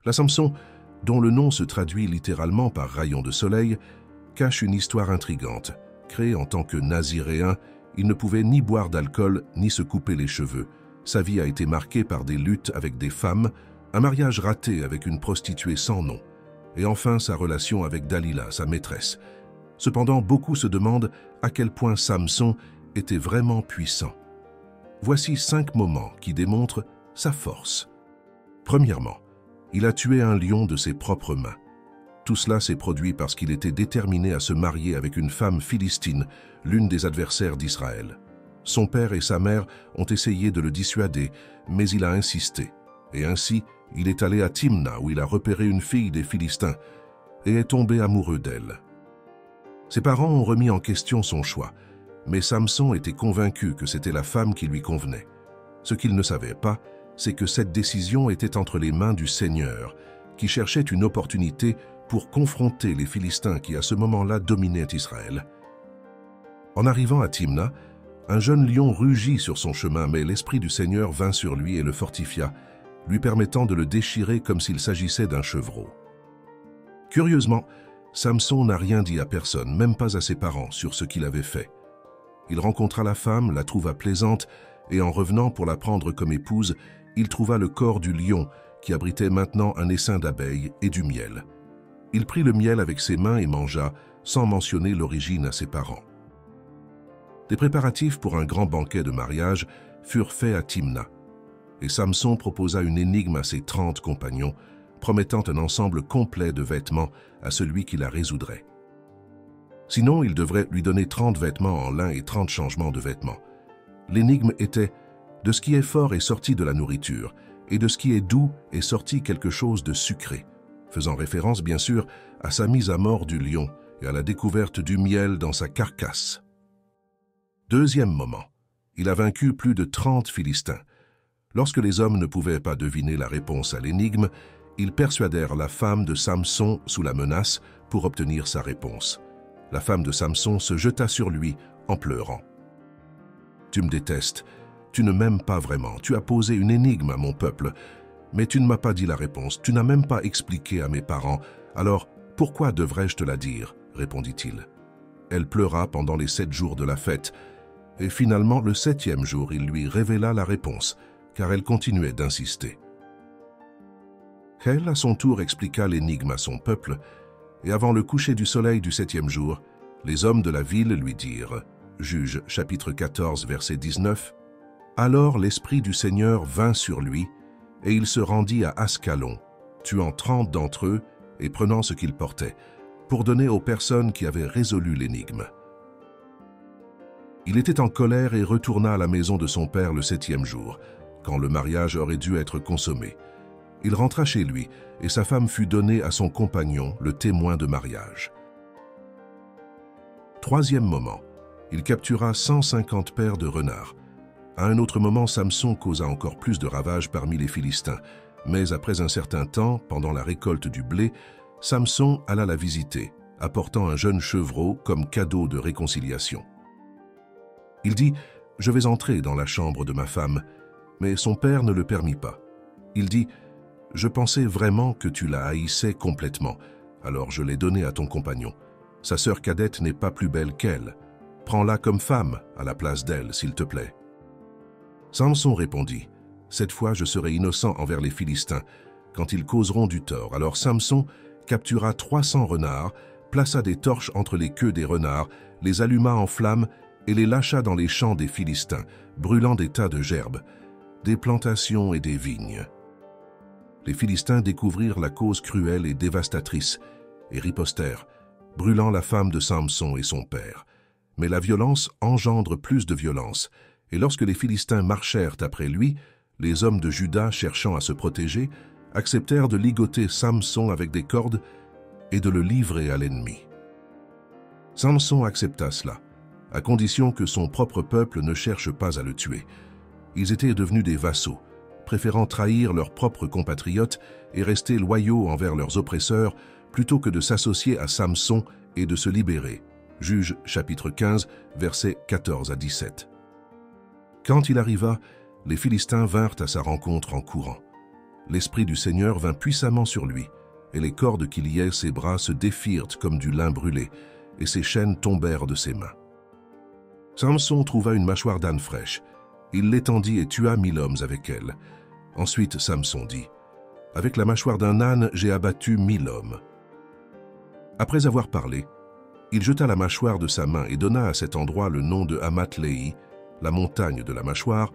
La Samson, dont le nom se traduit littéralement par rayon de soleil, cache une histoire intrigante. Créé en tant que naziréen, il ne pouvait ni boire d'alcool ni se couper les cheveux. Sa vie a été marquée par des luttes avec des femmes, un mariage raté avec une prostituée sans nom, et enfin sa relation avec Dalila, sa maîtresse. Cependant, beaucoup se demandent à quel point Samson était vraiment puissant. Voici 5 moments qui démontrent sa force. Premièrement, il a tué un lion de ses propres mains. Tout cela s'est produit parce qu'il était déterminé à se marier avec une femme philistine, l'une des adversaires d'Israël. Son père et sa mère ont essayé de le dissuader, mais il a insisté. Et ainsi, il est allé à Timna où il a repéré une fille des Philistins et est tombé amoureux d'elle. Ses parents ont remis en question son choix, mais Samson était convaincu que c'était la femme qui lui convenait. Ce qu'il ne savait pas, c'est que cette décision était entre les mains du Seigneur, qui cherchait une opportunité pour confronter les Philistins qui à ce moment-là dominaient Israël. En arrivant à Timna, un jeune lion rugit sur son chemin, mais l'Esprit du Seigneur vint sur lui et le fortifia, lui permettant de le déchirer comme s'il s'agissait d'un chevreau. Curieusement, Samson n'a rien dit à personne, même pas à ses parents, sur ce qu'il avait fait. Il rencontra la femme, la trouva plaisante, et en revenant pour la prendre comme épouse, il trouva le corps du lion qui abritait maintenant un essaim d'abeilles et du miel. Il prit le miel avec ses mains et mangea, sans mentionner l'origine à ses parents. Des préparatifs pour un grand banquet de mariage furent faits à Timna, et Samson proposa une énigme à ses 30 compagnons, promettant un ensemble complet de vêtements à celui qui la résoudrait. Sinon, il devrait lui donner 30 vêtements en lin et 30 changements de vêtements. L'énigme était « De ce qui est fort est sorti de la nourriture, et de ce qui est doux est sorti quelque chose de sucré », faisant référence bien sûr à sa mise à mort du lion et à la découverte du miel dans sa carcasse. Deuxième moment, il a vaincu plus de 30 Philistins. Lorsque les hommes ne pouvaient pas deviner la réponse à l'énigme, ils persuadèrent la femme de Samson sous la menace pour obtenir sa réponse. La femme de Samson se jeta sur lui en pleurant. « Tu me détestes, tu ne m'aimes pas vraiment, tu as posé une énigme à mon peuple, mais tu ne m'as pas dit la réponse, tu n'as même pas expliqué à mes parents, alors pourquoi devrais-je te la dire ?» répondit-il. Elle pleura pendant les 7 jours de la fête, et finalement le 7e jour, il lui révéla la réponse, car elle continuait d'insister. Elle, à son tour, expliqua l'énigme à son peuple, et avant le coucher du soleil du 7e jour, les hommes de la ville lui dirent, Juges chapitre 14, verset 19, « Alors l'Esprit du Seigneur vint sur lui, et il se rendit à Ascalon, tuant 30 d'entre eux et prenant ce qu'ils portaient, pour donner aux personnes qui avaient résolu l'énigme. Il était en colère et retourna à la maison de son père le 7e jour, quand le mariage aurait dû être consommé. Il rentra chez lui, et sa femme fut donnée à son compagnon, le témoin de mariage. Troisième moment, il captura 150 paires de renards. À un autre moment, Samson causa encore plus de ravages parmi les Philistins, mais après un certain temps, pendant la récolte du blé, Samson alla la visiter, apportant un jeune chevreau comme cadeau de réconciliation. Il dit « Je vais entrer dans la chambre de ma femme », mais son père ne le permit pas. Il dit « Je pensais vraiment que tu la haïssais complètement, alors je l'ai donnée à ton compagnon. Sa sœur cadette n'est pas plus belle qu'elle. Prends-la comme femme à la place d'elle, s'il te plaît. » Samson répondit « Cette fois, je serai innocent envers les Philistins, quand ils causeront du tort. » Alors Samson captura 300 renards, plaça des torches entre les queues des renards, les alluma en flammes et les lâcha dans les champs des Philistins, brûlant des tas de gerbes, des plantations et des vignes. Les Philistins découvrirent la cause cruelle et dévastatrice et ripostèrent, brûlant la femme de Samson et son père. Mais la violence engendre plus de violence, et lorsque les Philistins marchèrent après lui, les hommes de Juda, cherchant à se protéger, acceptèrent de ligoter Samson avec des cordes et de le livrer à l'ennemi. Samson accepta cela, à condition que son propre peuple ne cherche pas à le tuer. Ils étaient devenus des vassaux, préférant trahir leurs propres compatriotes et rester loyaux envers leurs oppresseurs plutôt que de s'associer à Samson et de se libérer. Juges chapitre 15, versets 14 à 17. Quand il arriva, les Philistins vinrent à sa rencontre en courant. l'Esprit du Seigneur vint puissamment sur lui, et les cordes qui liaient ses bras se défirent comme du lin brûlé, et ses chaînes tombèrent de ses mains. Samson trouva une mâchoire d'âne fraîche. Il l'étendit et tua 1000 hommes avec elle. Ensuite Samson dit, « Avec la mâchoire d'un âne, j'ai abattu 1000 hommes. » Après avoir parlé, il jeta la mâchoire de sa main et donna à cet endroit le nom de Hamath-Léhi, la montagne de la mâchoire,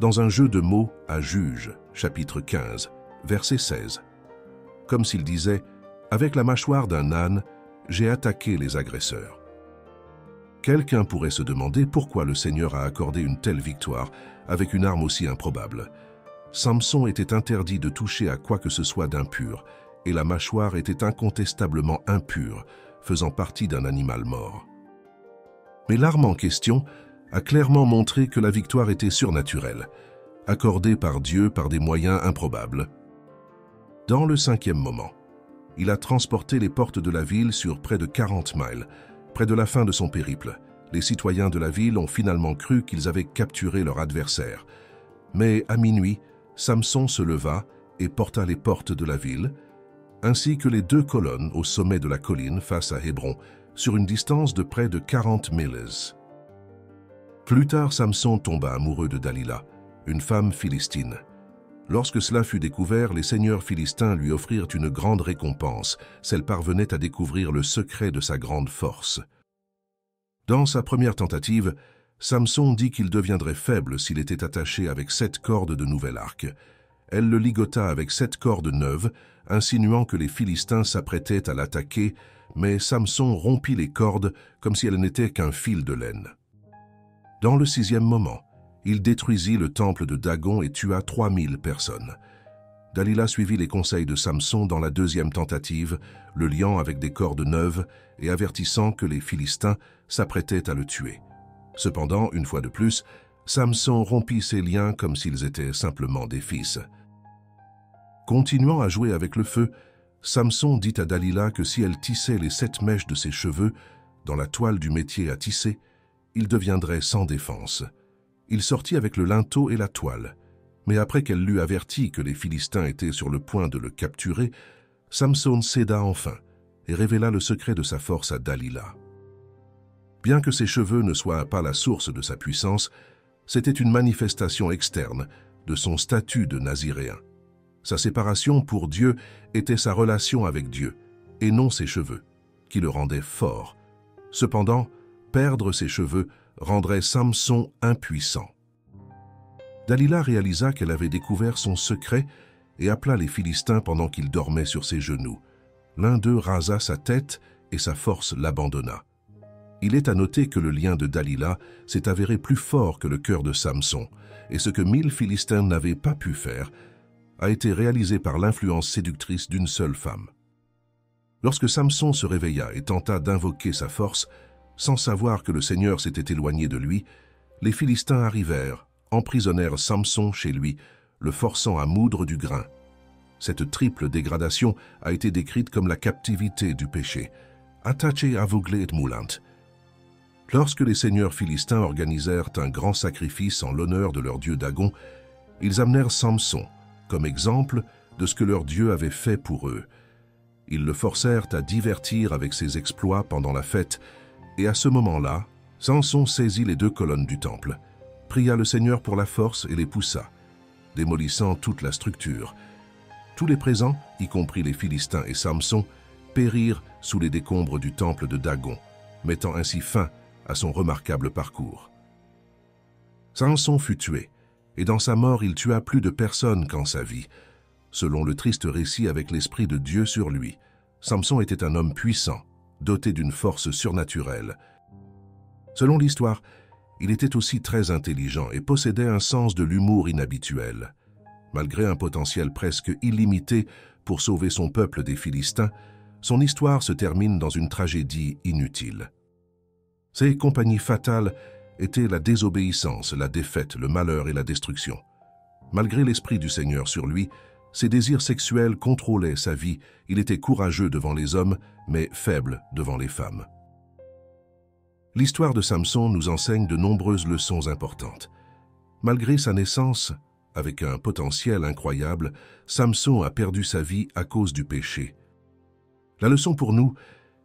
dans un jeu de mots à Juges, chapitre 15, verset 16. Comme s'il disait, « Avec la mâchoire d'un âne, j'ai attaqué les agresseurs. » Quelqu'un pourrait se demander pourquoi le Seigneur a accordé une telle victoire avec une arme aussi improbable. Samson était interdit de toucher à quoi que ce soit d'impur, et la mâchoire était incontestablement impure, faisant partie d'un animal mort. Mais l'arme en question a clairement montré que la victoire était surnaturelle, accordée par Dieu par des moyens improbables. Dans le 5e moment, il a transporté les portes de la ville sur près de 40 miles. Près de la fin de son périple, les citoyens de la ville ont finalement cru qu'ils avaient capturé leur adversaire. Mais à minuit, Samson se leva et porta les portes de la ville, ainsi que les 2 colonnes au sommet de la colline face à Hébron, sur une distance de près de 40 miles. Plus tard, Samson tomba amoureux de Dalila, une femme philistine. Lorsque cela fut découvert, les seigneurs philistins lui offrirent une grande récompense. Celle parvenait à découvrir le secret de sa grande force. Dans sa première tentative, Samson dit qu'il deviendrait faible s'il était attaché avec 7 cordes de nouvel arc. Elle le ligota avec 7 cordes neuves, insinuant que les Philistins s'apprêtaient à l'attaquer, mais Samson rompit les cordes comme si elles n'étaient qu'un fil de laine. Dans le 6e moment, il détruisit le temple de Dagon et tua 3000 personnes. Dalila suivit les conseils de Samson dans la 2e tentative, le liant avec des cordes neuves et avertissant que les Philistins s'apprêtaient à le tuer. Cependant, une fois de plus, Samson rompit ses liens comme s'ils étaient simplement des fils. Continuant à jouer avec le feu, Samson dit à Dalila que si elle tissait les 7 mèches de ses cheveux dans la toile du métier à tisser, il deviendrait sans défense. Il sortit avec le linteau et la toile, mais après qu'elle l'eut averti que les Philistins étaient sur le point de le capturer, Samson céda enfin et révéla le secret de sa force à Dalila. Bien que ses cheveux ne soient pas la source de sa puissance, c'était une manifestation externe de son statut de naziréen. Sa séparation pour Dieu était sa relation avec Dieu, et non ses cheveux, qui le rendaient fort. Cependant, perdre ses cheveux rendrait Samson impuissant. Dalila réalisa qu'elle avait découvert son secret et appela les Philistins pendant qu'ils dormaient sur ses genoux. L'un d'eux rasa sa tête et sa force l'abandonna. Il est à noter que le lien de Dalila s'est avéré plus fort que le cœur de Samson, et ce que 1000 Philistins n'avaient pas pu faire a été réalisé par l'influence séductrice d'une seule femme. Lorsque Samson se réveilla et tenta d'invoquer sa force, sans savoir que le Seigneur s'était éloigné de lui, les Philistins arrivèrent, emprisonnèrent Samson chez lui, le forçant à moudre du grain. Cette triple dégradation a été décrite comme la captivité du péché, attaché, aveuglé et moulante. Lorsque les seigneurs philistins organisèrent un grand sacrifice en l'honneur de leur dieu Dagon, ils amenèrent Samson comme exemple de ce que leur Dieu avait fait pour eux. Ils le forcèrent à divertir avec ses exploits pendant la fête, et à ce moment-là, Samson saisit les 2 colonnes du temple, pria le Seigneur pour la force et les poussa, démolissant toute la structure. Tous les présents, y compris les Philistins et Samson, périrent sous les décombres du temple de Dagon, mettant ainsi fin à son remarquable parcours. Samson fut tué, et dans sa mort il tua plus de personnes qu'en sa vie. Selon le triste récit avec l'Esprit de Dieu sur lui, Samson était un homme puissant, doté d'une force surnaturelle. Selon l'histoire, il était aussi très intelligent et possédait un sens de l'humour inhabituel. Malgré un potentiel presque illimité pour sauver son peuple des Philistins, son histoire se termine dans une tragédie inutile. Ses compagnies fatales étaient la désobéissance, la défaite, le malheur et la destruction. Malgré l'Esprit du Seigneur sur lui, ses désirs sexuels contrôlaient sa vie. Il était courageux devant les hommes, mais faible devant les femmes. L'histoire de Samson nous enseigne de nombreuses leçons importantes. Malgré sa naissance avec un potentiel incroyable, Samson a perdu sa vie à cause du péché. La leçon pour nous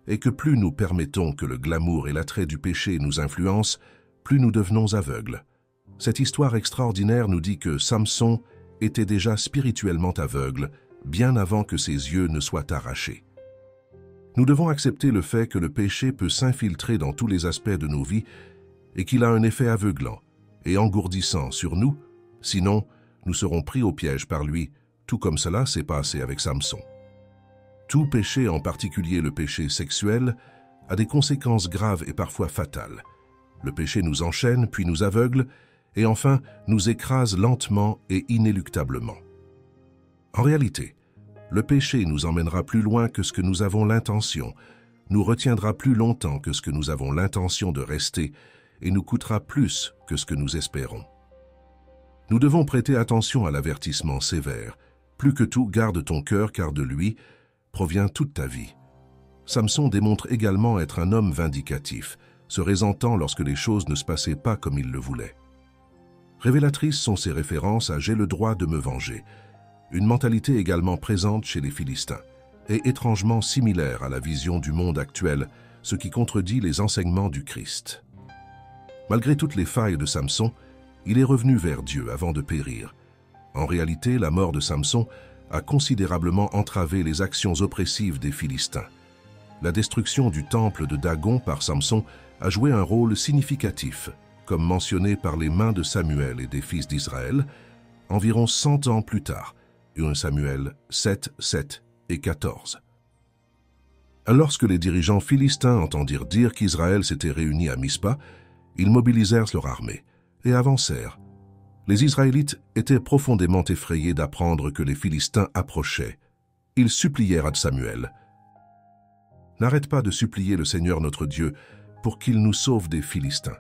est que plus nous permettons que le glamour et l'attrait du péché nous influencent, plus nous devenons aveugles. Cette histoire extraordinaire nous dit que Samson était déjà spirituellement aveugle, bien avant que ses yeux ne soient arrachés. Nous devons accepter le fait que le péché peut s'infiltrer dans tous les aspects de nos vies et qu'il a un effet aveuglant et engourdissant sur nous, sinon nous serons pris au piège par lui, tout comme cela s'est passé avec Samson. Tout péché, en particulier le péché sexuel, a des conséquences graves et parfois fatales. Le péché nous enchaîne, puis nous aveugle, et enfin nous écrase lentement et inéluctablement. En réalité, le péché nous emmènera plus loin que ce que nous avons l'intention, nous retiendra plus longtemps que ce que nous avons l'intention de rester, et nous coûtera plus que ce que nous espérons. Nous devons prêter attention à l'avertissement sévère. Plus que tout, garde ton cœur, car de lui provient toute ta vie. Samson démontre également être un homme vindicatif, se résentant lorsque les choses ne se passaient pas comme il le voulait. Révélatrices sont ses références à « j'ai le droit de me venger », une mentalité également présente chez les Philistins, et étrangement similaire à la vision du monde actuel, ce qui contredit les enseignements du Christ. Malgré toutes les failles de Samson, il est revenu vers Dieu avant de périr. En réalité, la mort de Samson a considérablement entravé les actions oppressives des Philistins. La destruction du temple de Dagon par Samson a joué un rôle significatif, comme mentionné par les mains de Samuel et des fils d'Israël, environ 100 ans plus tard, 1 Samuel 7, 7 et 14. Lorsque les dirigeants philistins entendirent dire qu'Israël s'était réuni à Mispa, ils mobilisèrent leur armée et avancèrent. Les Israélites étaient profondément effrayés d'apprendre que les Philistins approchaient. Ils supplièrent à Samuel. « N'arrête pas de supplier le Seigneur notre Dieu pour qu'il nous sauve des Philistins. »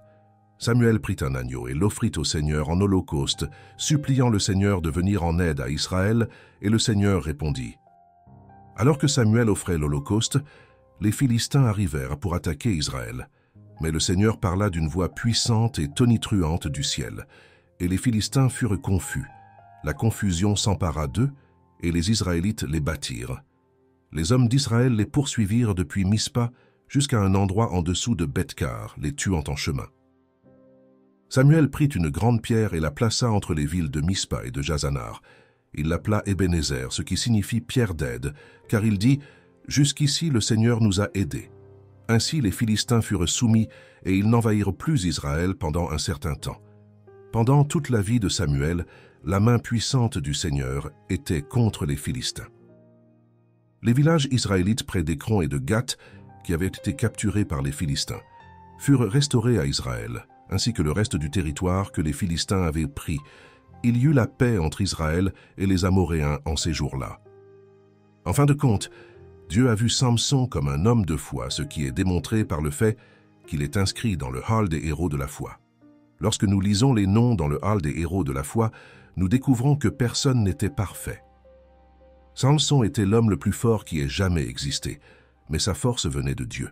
Samuel prit un agneau et l'offrit au Seigneur en holocauste, suppliant le Seigneur de venir en aide à Israël, et le Seigneur répondit. Alors que Samuel offrait l'holocauste, les Philistins arrivèrent pour attaquer Israël. Mais le Seigneur parla d'une voix puissante et tonitruante du ciel, et les Philistins furent confus. La confusion s'empara d'eux, et les Israélites les battirent. Les hommes d'Israël les poursuivirent depuis Mispa jusqu'à un endroit en dessous de Bethkar, les tuant en chemin. Samuel prit une grande pierre et la plaça entre les villes de Mispa et de Jazanar. Il l'appela Ebenezer, ce qui signifie pierre d'aide, car il dit « Jusqu'ici le Seigneur nous a aidés ». Ainsi les Philistins furent soumis et ils n'envahirent plus Israël pendant un certain temps. Pendant toute la vie de Samuel, la main puissante du Seigneur était contre les Philistins. Les villages israélites près d'Écron et de Gath, qui avaient été capturés par les Philistins, furent restaurés à Israël, ainsi que le reste du territoire que les Philistins avaient pris. Il y eut la paix entre Israël et les Amoréens en ces jours-là. En fin de compte, Dieu a vu Samson comme un homme de foi, ce qui est démontré par le fait qu'il est inscrit dans le hall des héros de la foi. Lorsque nous lisons les noms dans le hall des héros de la foi, nous découvrons que personne n'était parfait. Samson était l'homme le plus fort qui ait jamais existé, mais sa force venait de Dieu.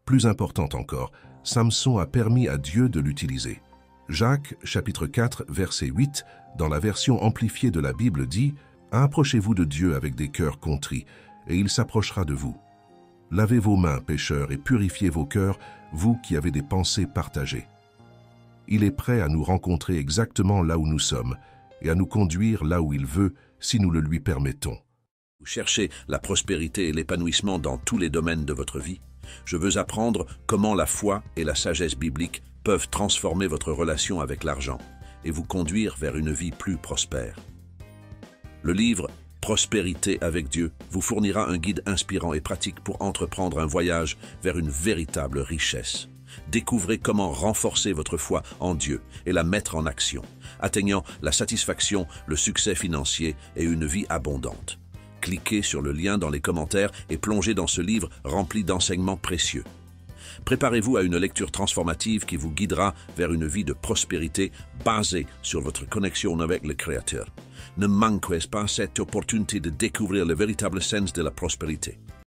Plus important encore, Samson a permis à Dieu de l'utiliser. Jacques, chapitre 4, verset 8, dans la version amplifiée de la Bible dit « Approchez-vous de Dieu avec des cœurs contrits, et il s'approchera de vous. Lavez vos mains, pécheurs, et purifiez vos cœurs, vous qui avez des pensées partagées. » Il est prêt à nous rencontrer exactement là où nous sommes, et à nous conduire là où il veut, si nous le lui permettons. Vous cherchez la prospérité et l'épanouissement dans tous les domaines de votre vie? Je veux apprendre comment la foi et la sagesse biblique peuvent transformer votre relation avec l'argent et vous conduire vers une vie plus prospère. Le livre « Prospérité avec Dieu » vous fournira un guide inspirant et pratique pour entreprendre un voyage vers une véritable richesse. Découvrez comment renforcer votre foi en Dieu et la mettre en action, atteignant la satisfaction, le succès financier et une vie abondante. Cliquez sur le lien dans les commentaires et plongez dans ce livre rempli d'enseignements précieux. Préparez-vous à une lecture transformative qui vous guidera vers une vie de prospérité basée sur votre connexion avec le Créateur. Ne manquez pas cette opportunité de découvrir le véritable sens de la prospérité.